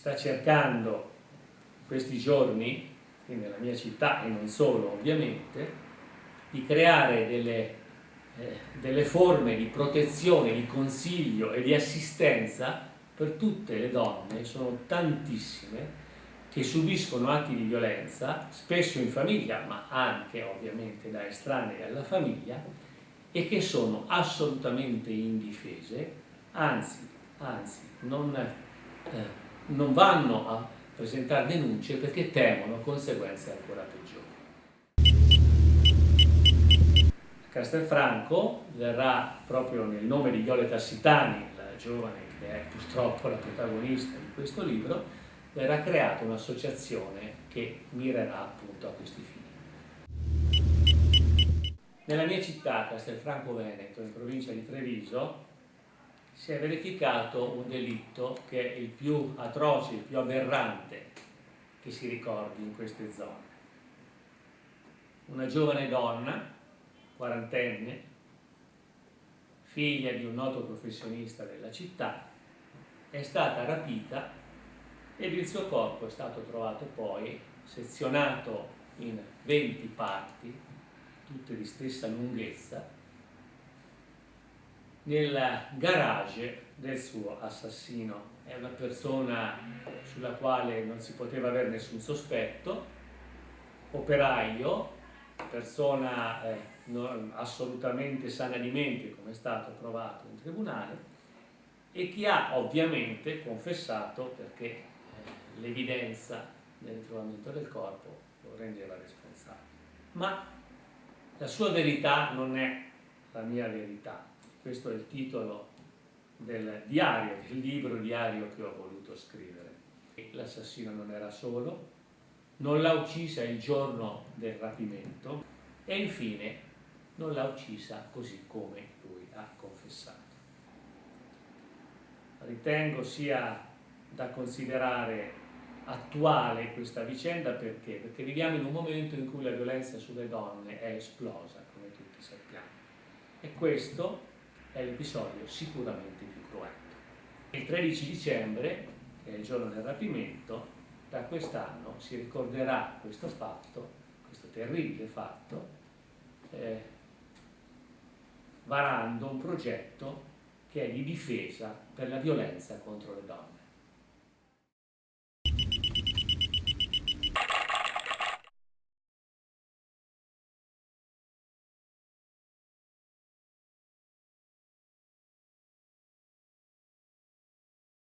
sta cercando in questi giorni, qui nella mia città e non solo ovviamente, di creare delle forme di protezione, di consiglio e di assistenza per tutte le donne, sono tantissime, che subiscono atti di violenza, spesso in famiglia, ma anche ovviamente da estranei alla famiglia, e che sono assolutamente indifese, anzi non vanno a presentare denunce perché temono conseguenze ancora peggiori. Castelfranco verrà, proprio nel nome di Jole Tassitani, la giovane che è purtroppo la protagonista di questo libro, verrà creata un'associazione che mirerà appunto a questi fini. Nella mia città, Castelfranco Veneto, in provincia di Treviso, si è verificato un delitto che è il più atroce, il più aberrante che si ricordi in queste zone. Una giovane donna, quarantenne, figlia di un noto professionista della città, è stata rapita ed il suo corpo è stato trovato poi sezionato in 20 parti, tutte di stessa lunghezza, nel garage del suo assassino. È una persona sulla quale non si poteva avere nessun sospetto, operaio, persona assolutamente sana di mente, come è stato provato in tribunale, e che ha ovviamente confessato perché l'evidenza del ritrovamento del corpo lo rendeva responsabile. Ma la sua verità non è la mia verità. Questo è il titolo del diario, del libro diario che ho voluto scrivere. L'assassino non era solo, non l'ha uccisa il giorno del rapimento e infine non l'ha uccisa così come lui ha confessato. Ritengo sia da considerare attuale questa vicenda perché viviamo in un momento in cui la violenza sulle donne è esplosa, come tutti sappiamo, e questo è l'episodio sicuramente più cruento. Il 13 dicembre, che è il giorno del rapimento, da quest'anno si ricorderà questo fatto, questo terribile fatto, varando un progetto che è di difesa per la violenza contro le donne.